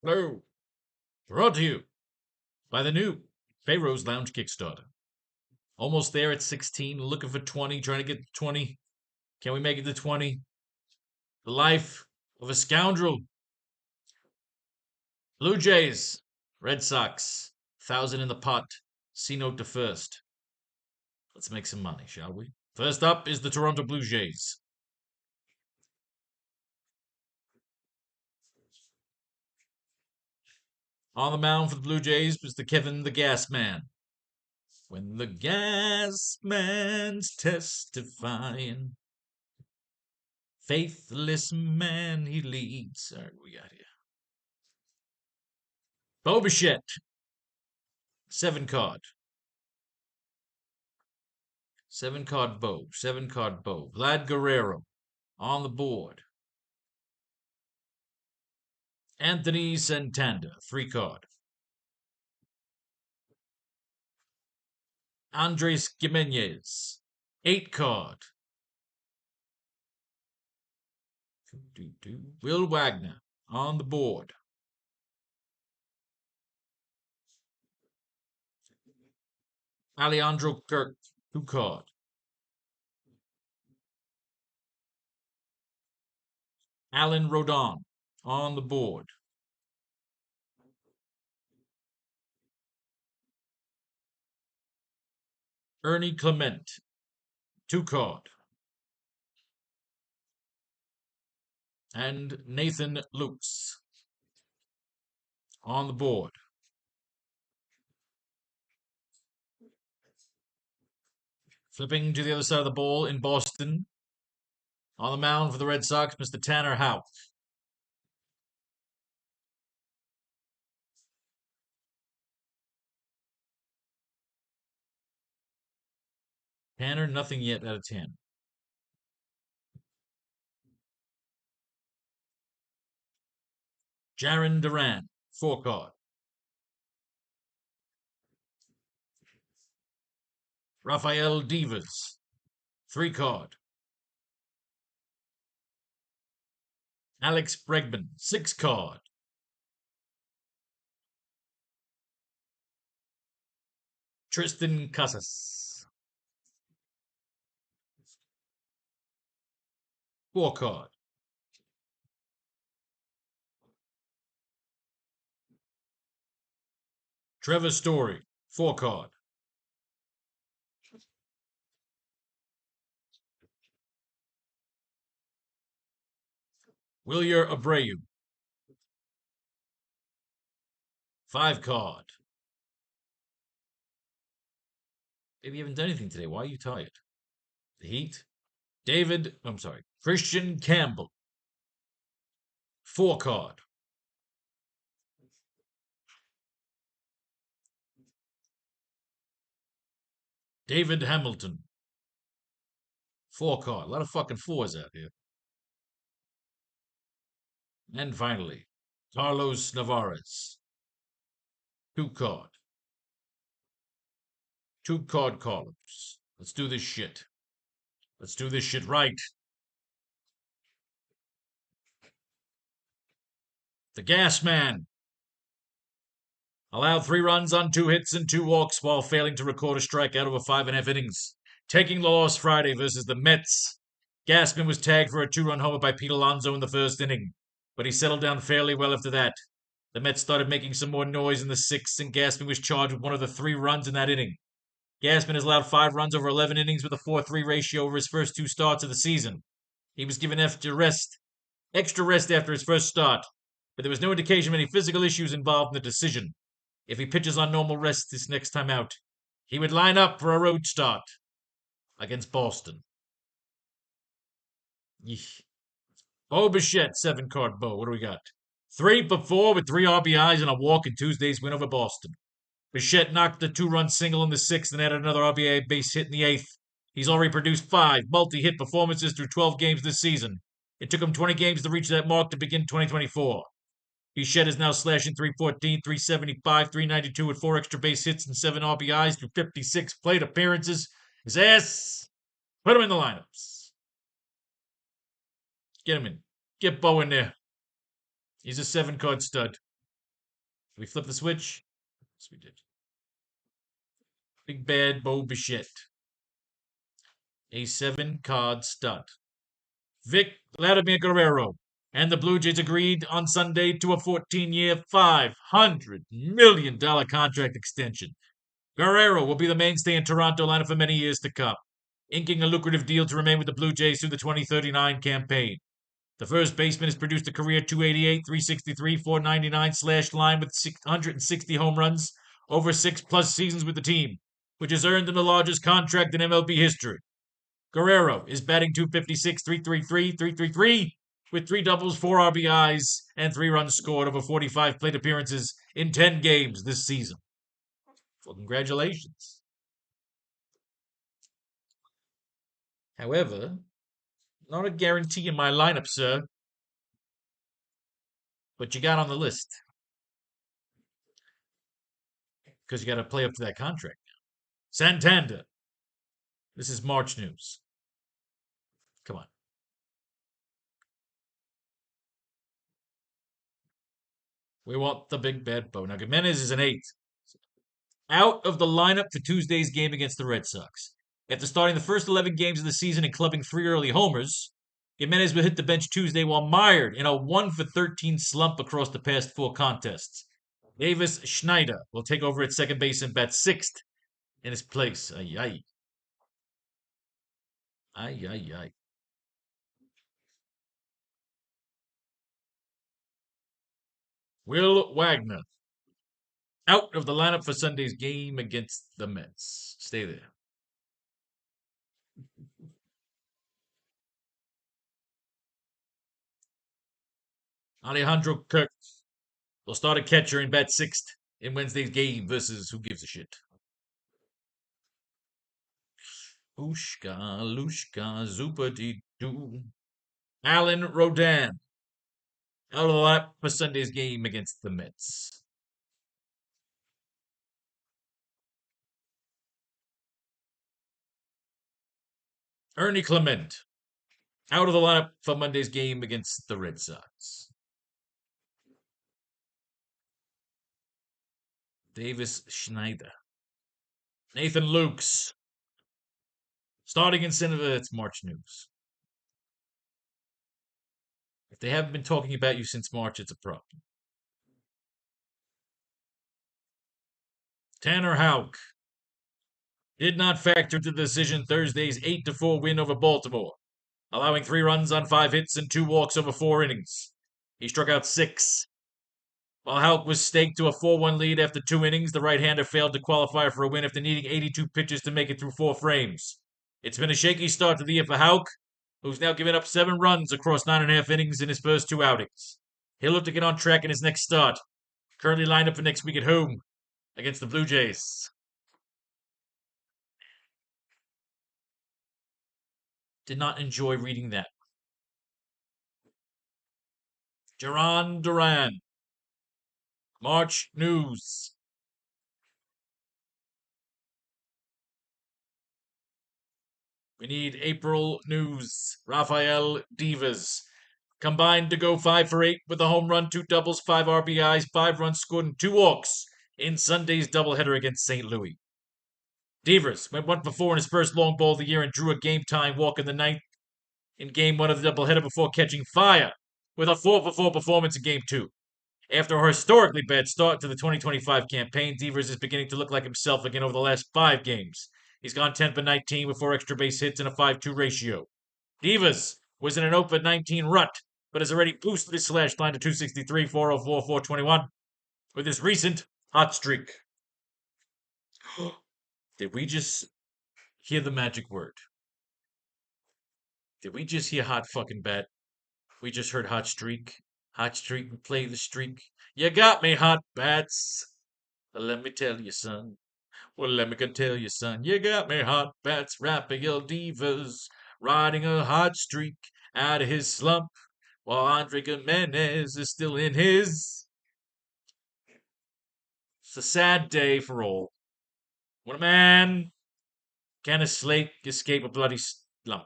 Hello. Brought to you by the new Faro's Lounge Kickstarter. Almost there at 16, looking for 20, trying to get to 20. Can we make it to 20? The life of a scoundrel. Blue Jays, Red Sox, 1,000 in the pot. C note to first. Let's make some money, shall we? First up is the Toronto Blue Jays. On the mound for the Blue Jays was the Kevin the Gas Man. When the gas man's testifying, faithless man he leads. All right, what we got here? Bo Bichette, 7 card. 7 card Bo. 7 card Bo. Vlad Guerrero on the board. Anthony Santander, 3 card. Andres Gimenez, 8 card. Will Wagner on the board. Alejandro Kirk, 2 card. Alan Rodon on the board. Ernie Clement, 2 card. And Nathan Lukes on the board. Flipping to the other side of the ball in Boston. On the mound for the Red Sox, Mr. Tanner Houck. Tanner, nothing yet out of 10. Jaron Duran, 4 card. Rafael Divas, 3 card. Alex Bregman, 6 card. Tristan Casas, 4 card. Trevor Story, 4 card. Wilyer Abreu, 5 card. Maybe you haven't done anything today. Why are you tired? The heat? Christian Campbell, 4 card. David Hamilton, 4 card. A lot of fucking 4s out here. And finally, Carlos Navarez, 2 card. 2 card columns. Let's do this shit. Let's do this shit right. The Gas Man allowed 3 runs on 2 hits and 2 walks while failing to record a strikeout over 5.5 innings. Taking the loss Friday versus the Mets, Gassman was tagged for a 2-run homer by Pete Alonso in the first inning, but he settled down fairly well after that. The Mets started making some more noise in the 6th, and Gassman was charged with one of the 3 runs in that inning. Gassman has allowed 5 runs over 11 innings with a 4.3 ratio over his first 2 starts of the season. He was given extra rest after his first start, but there was no indication of any physical issues involved in the decision. If he pitches on normal rest this next time out, he would line up for a road start against Boston. Yeesh. Bo Bichette, 7 card Bo. What do we got? 3 for 4 with 3 RBIs and a walk in Tuesday's win over Boston. Bichette knocked a 2-run single in the 6th and added another RBI base hit in the 8th. He's already produced 5 multi-hit performances through 12 games this season. It took him 20 games to reach that mark to begin 2024. Bichette is now slashing .314, .375, .392 with 4 extra base hits and 7 RBIs through 56 plate appearances. His ass, put him in the lineups. Get him in. Get Bo in there. He's a 7 card stud. Did we flip the switch? Yes, we did. Big Bad Bo Bichette. A 7-card stud. Vladimir Guerrero. And the Blue Jays agreed on Sunday to a 14-year, $500 million contract extension. Guerrero will be the mainstay in Toronto lineup for many years to come, inking a lucrative deal to remain with the Blue Jays through the 2039 campaign. The first baseman has produced a career 288, 363, 499 slash line with 660 home runs over 6+ seasons with the team, which has earned him the largest contract in MLB history. Guerrero is batting 256, 333, 333, with 3 doubles, 4 RBIs, and 3 runs scored over 45 plate appearances in 10 games this season. Well, congratulations. However, not a guarantee in my lineup, sir. But you got on the list. Because you got to play up to that contract now. Santander. This is March news. Come on. We want the big bad Bo. Now, Gimenez is an 8. Out of the lineup for Tuesday's game against the Red Sox. After starting the first 11 games of the season and clubbing 3 early homers, Gimenez will hit the bench Tuesday while mired in a 1-for-13 slump across the past 4 contests. Davis Schneider will take over at second base and bat 6th in his place. Ay, ay. Ay, ay, ay. Will Wagner out of the lineup for Sunday's game against the Mets. Stay there. Alejandro Kirk will start a catcher and bat 6th in Wednesday's game versus who gives a shit. Ushka, Lushka, Zupa-dee-doo. Alan Rodin out of the lineup for Sunday's game against the Mets. Ernie Clement out of the lineup for Monday's game against the Red Sox. Davis Schneider. Nathan Lukes. Starting in center, that's March news. If they haven't been talking about you since March, it's a problem. Tanner Houck did not factor into the decision Thursday's 8-4 win over Baltimore, allowing 3 runs on 5 hits and 2 walks over 4 innings. He struck out 6. While Houck was staked to a 4-1 lead after 2 innings, the right-hander failed to qualify for a win after needing 82 pitches to make it through 4 frames. It's been a shaky start to the year for Houck, who's now given up 7 runs across 9.5 innings in his first 2 outings. He'll look to get on track in his next start. Currently lined up for next week at home against the Blue Jays. Did not enjoy reading that. Duran Duran. March news. We need April news. Rafael Divas. Combined to go 5 for 8 with a home run, 2 doubles, 5 RBIs, 5 runs scored, and 2 walks in Sunday's doubleheader against St. Louis. Devers went 1 for 4 in his first long ball of the year and drew a game-time walk in the 9th in Game 1 of the doubleheader before catching fire with a 4 for 4 performance in Game 2. After a historically bad start to the 2025 campaign, Devers is beginning to look like himself again over the last 5 games. He's gone 10 for 19 with 4 extra base hits and a 5-2 ratio. Devers was in an 0 for 19 rut, but has already boosted his slash line to 263, 404, 421 with his recent hot streak. Did we just hear the magic word? Did we just hear hot fucking bat? We just heard hot streak. Hot streak, we play the streak. You got me, hot bats. Let me tell you, son. Well, let me tell you, son. You got me, hot bats. Rafael Divas riding a hot streak out of his slump while Andre Gimenez is still in his. It's a sad day for all. When a man can escape a bloody slump.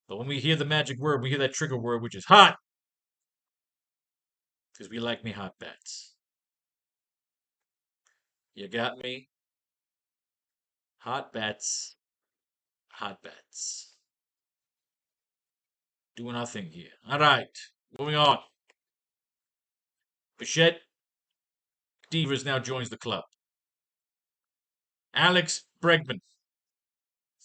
But when we hear the magic word, we hear that trigger word, which is hot. because we like me hot bats. You got me? Hot bats. Hot bats. Doing our thing here. All right. Moving on. Bichette Devers now joins the club. Alex Bregman.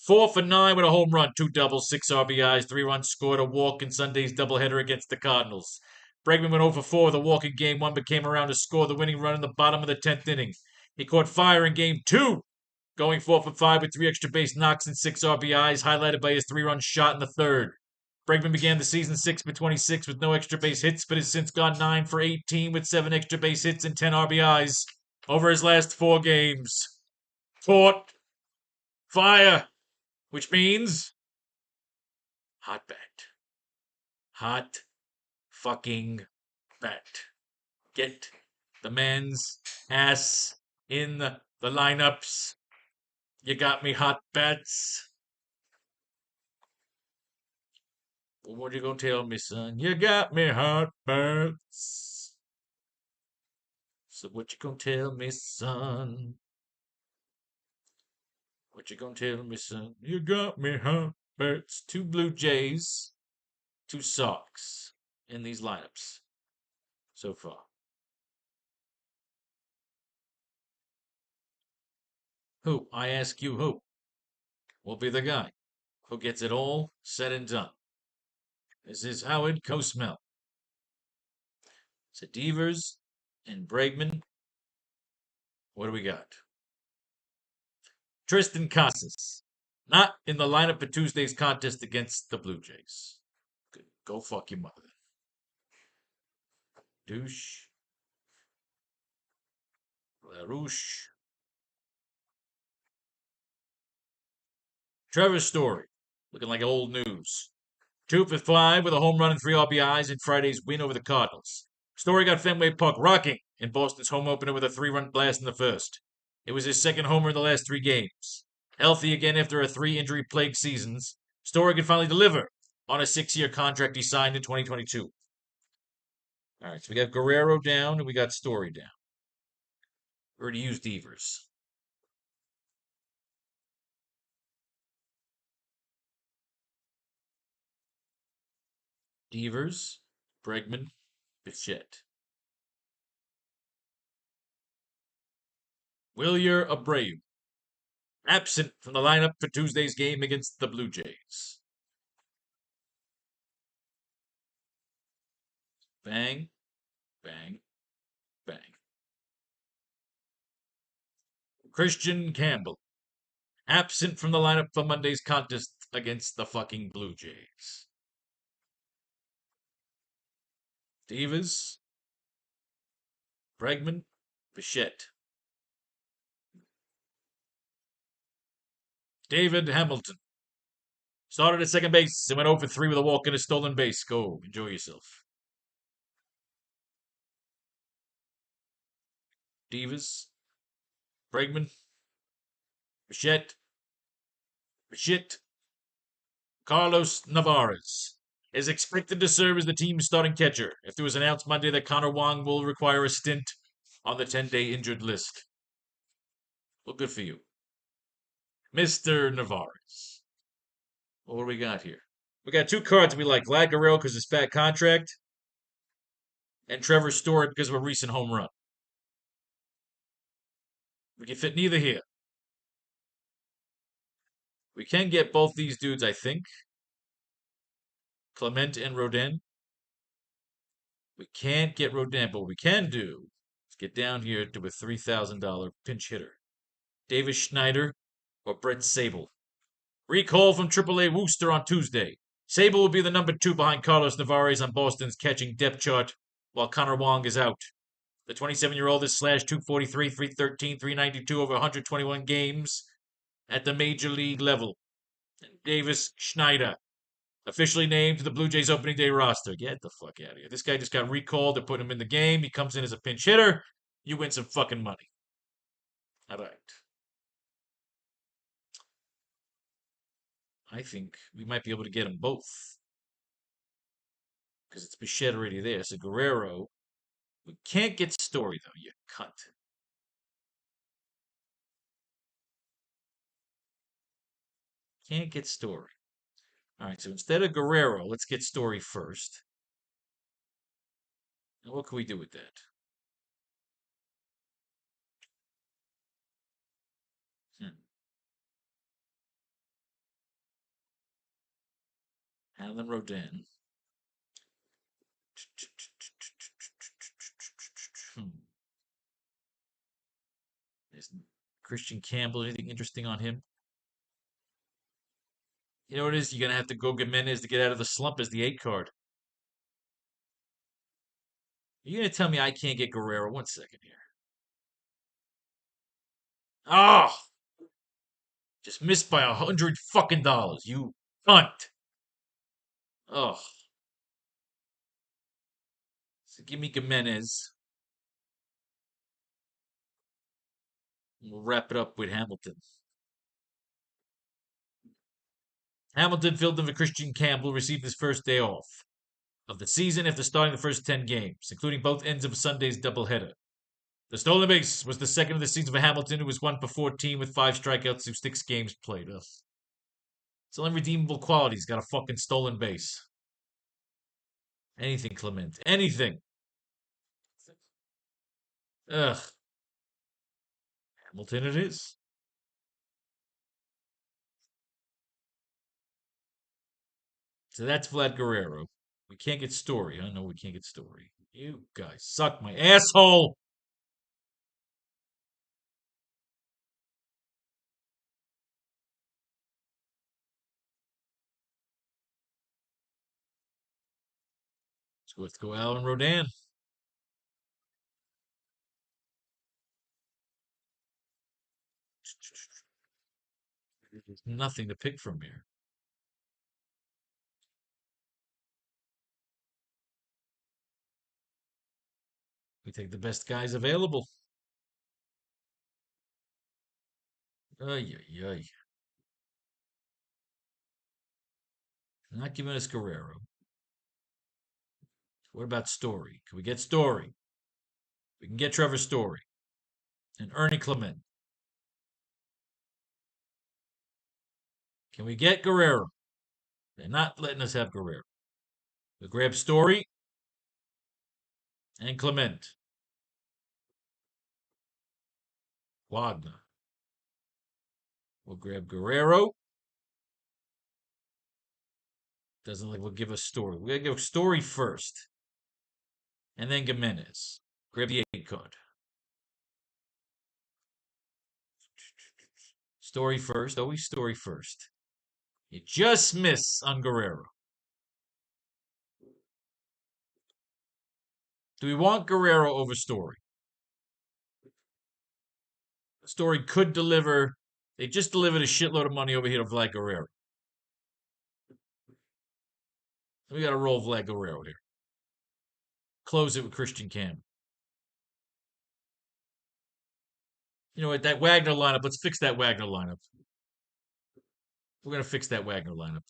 4 for 9 with a home run, 2 doubles, 6 RBIs, 3 runs scored, a walk in Sunday's doubleheader against the Cardinals. Bregman went 0 for 4 with a walk in game 1, but came around to score the winning run in the bottom of the 10th inning. He caught fire in game 2, going 4 for 5 with 3 extra base knocks and 6 RBIs, highlighted by his 3-run shot in the third. Bregman began the season 6 for 26 with no extra base hits, but has since gone 9 for 18 with 7 extra base hits and 10 RBIs over his last 4 games. Caught fire, which means hot bat. Hot fucking bat. Get the man's ass in the lineups. You got me, hot bats. What you gonna tell me, son? You got me, hot bats. So what you gonna tell me, son? What you gonna tell me, son? You got me, hot bats. 2 Blue Jays, 2 Sox in these lineups so far. Who? I ask you who? Will be the guy who gets it all said and done. This is Howard Cosmel. So Devers and Bregman. What do we got? Tristan Casas. Not in the lineup for Tuesday's contest against the Blue Jays. Go fuck your mother. Douche. LaRouche. Trevor Story. Looking like old news. 2 for 5 with a home run and 3 RBIs in Friday's win over the Cardinals. Story got Fenway Park rocking in Boston's home opener with a 3-run blast in the first. It was his second homer in the last 3 games. Healthy again after a 3 injury-plagued seasons, Story could finally deliver on a 6-year contract he signed in 2022. All right, so we got Guerrero down and we got Story down. We already used Devers. Devers, Bregman, Bichette. Wilyer Abreu. Absent from the lineup for Tuesday's game against the Blue Jays. Bang, bang, bang. Christian Campbell. Absent from the lineup for Monday's contest against the fucking Blue Jays. Devers, Bregman, Bichette. David Hamilton. Started at second base and went 0 for 3 with a walk and a stolen base. Go, enjoy yourself. Devers, Bregman, Bichette, Carlos Navarez is expected to serve as the team's starting catcher after it was announced Monday that Connor Wong will require a stint on the 10-day injured list. Well, good for you. Mr. Navarez. Well, what do we got here? We got 2 cards we like. Vlad Guerrero because of his fat contract, and Trevor Story because of a recent home run. We can fit neither here. We can get both these dudes, I think. Clement and Rodin. We can't get Rodin, but what we can do is get down here to a $3,000 pinch hitter. Davis Schneider or Brett Sable. Recall from AAA Worcester on Tuesday. Sable will be the number 2 behind Carlos Navarez on Boston's catching depth chart while Connor Wong is out. The 27-year-old is slashed 243, 313, 392 over 121 games at the major league level. Davis Schneider, officially named to the Blue Jays opening day roster. Get the fuck out of here. This guy just got recalled to put him in the game. He comes in as a pinch hitter. You win some fucking money. All right. I think we might be able to get them both. Because it's Bichette already there. So Guerrero We can't get Story, though, you cunt. Can't get Story. All right, so instead of Guerrero, let's get Story first. And what can we do with that? Hmm. Alan Rodin. Hmm. Is Christian Campbell anything interesting on him? You know what it is? You're gonna have to go Gimenez to get out of the slump as the 8 card. You're gonna tell me I can't get Guerrero? 1 second here. Oh, just missed by $100 fucking. You cunt. Oh, so give me Gimenez. We'll wrap it up with Hamilton. Hamilton filled in for Christian Campbell, received his first day off of the season after starting the first 10 games, including both ends of Sunday's doubleheader. The stolen base was the second of the season for Hamilton, who was 1 for 14 with 5 strikeouts through 6 games played. Ugh. It's only redeemable qualities. Got a fucking stolen base. Anything, Clement. Anything. Ugh. Hamilton it is. So that's Vlad Guerrero. We can't get Story. I know we can't get Story. You guys suck my asshole. Let's go Alan Rodan. There's nothing to pick from here. We take the best guys available. Ay, ay, ay. Not giving us Guerrero. What about Story? Can we get Story? We can get Trevor Story and Ernie Clement. Can we get Guerrero? They're not letting us have Guerrero. We'll grab Story and Clement. Wagner. We'll grab Guerrero. Doesn't like we'll give us Story. We're gonna give Story first. And then Gimenez. Grab the 8 card. Story first. Always Story first. You just miss on Guerrero. Do we want Guerrero over Story? Story could deliver. They just delivered a shitload of money over here to Vlad Guerrero. We got to roll Vlad Guerrero here. Close it with Christian Campbell. You know what? That Wagner lineup. Let's fix that Wagner lineup. We're gonna fix that Wagner lineup.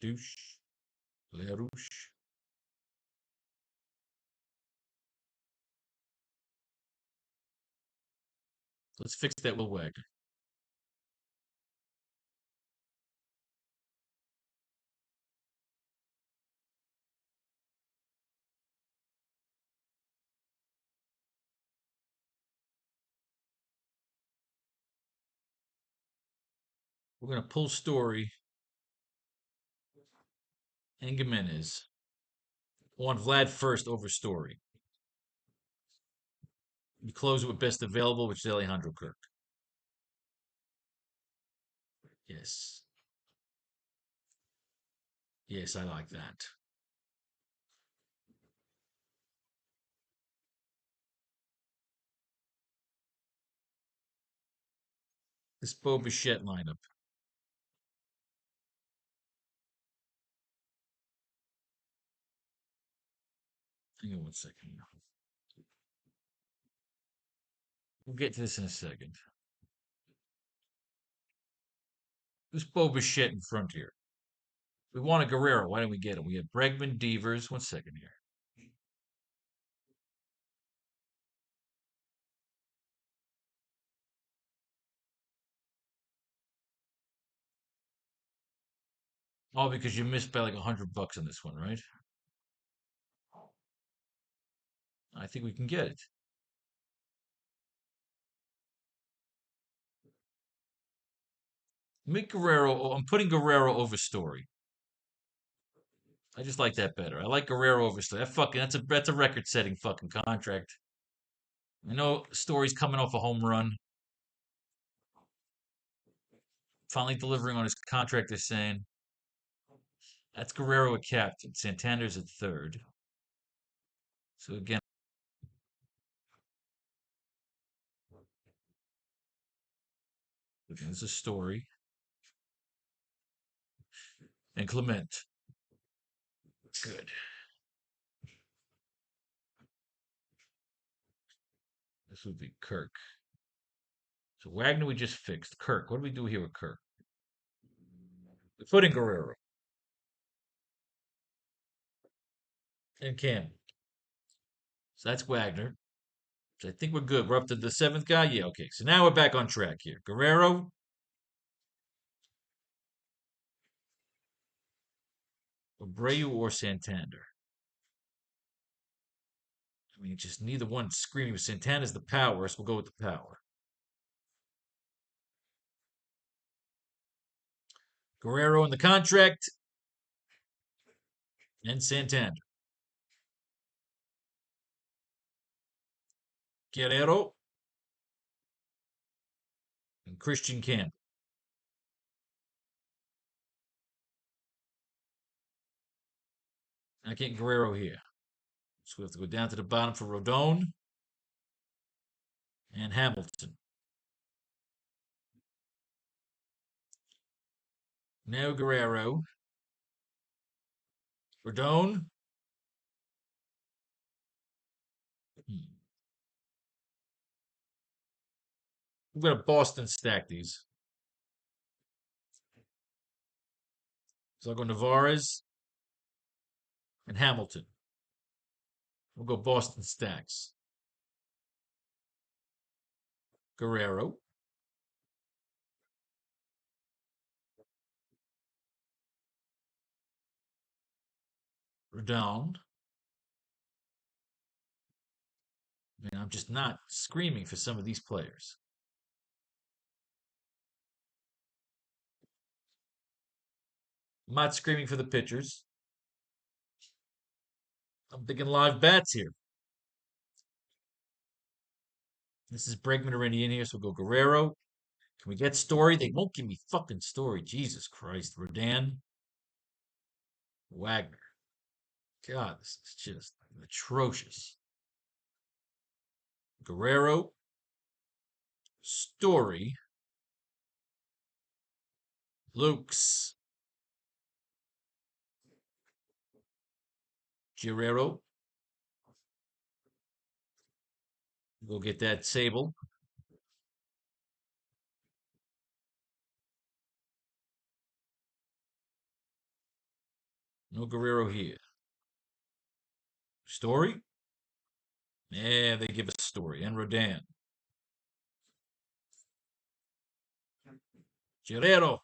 Douche. Lerouche. Let's fix that Will Wagner. We're gonna pull Story and Gimenez. I want Vlad first over Story. We close it with best available, which is Alejandro Kirk. Yes. Yes, I like that. This Bo Bichette lineup. Hang on 1 second. We'll get to this in a second. This Bo Bichette in front here. We want a Guerrero. Why didn't we get him? We had Bregman, Devers. 1 second here. Oh, because you missed by like $100 on this one, right? I think we can get it. Make Guerrero. Oh, I'm putting Guerrero over Story. I just like that better. I like Guerrero over Story. That's a record-setting fucking contract. I know Story's coming off a home run, finally delivering on his contract. They're saying that's Guerrero at captain. Santander's at third. So again, this is a Story and Clement. Good. This would be Kirk. So Wagner we just fixed. Kirk. What do we do here with Kirk? We put in Guerrero and Cam. So that's Wagner. So I think we're good. We're up to the seventh guy. Yeah, okay. So now we're back on track here. Guerrero, Abreu, or Santander. I mean, just neither one screaming. Santander's the power, so we'll go with the power. Guerrero in the contract, and Santander. Guerrero and Christian Campbell. I get Guerrero here. So we have to go down to the bottom for Rodon and Hamilton. Now Guerrero. Rodon. We're going to Boston stack these. So I'll go Navarez and Hamilton. We'll go Boston stacks. Guerrero. Rodon. Man, I'm just not screaming for some of these players. I'm not screaming for the pitchers. I'm thinking live bats here. This is Bregman already in here, so we'll go Guerrero. Can we get Story? They won't give me fucking Story. Jesus Christ. Rodan. Wagner. God, this is just atrocious. Guerrero. Story. Lukes. Guerrero. Go get that Sable. No Guerrero here. Story? Yeah, they give us Story. And Rodan. Guerrero.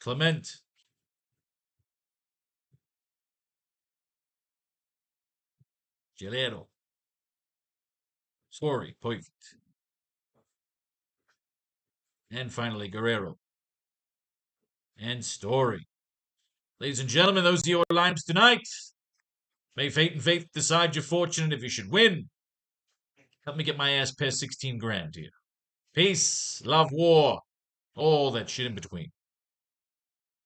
Clement. Guerrero. Story. Perfect. And finally, Guerrero. And Story. Ladies and gentlemen, those are your lineups tonight. May fate and faith decide your fortune and if you should win. Help me get my ass past 16 grand here. Peace, love, war, all that shit in between.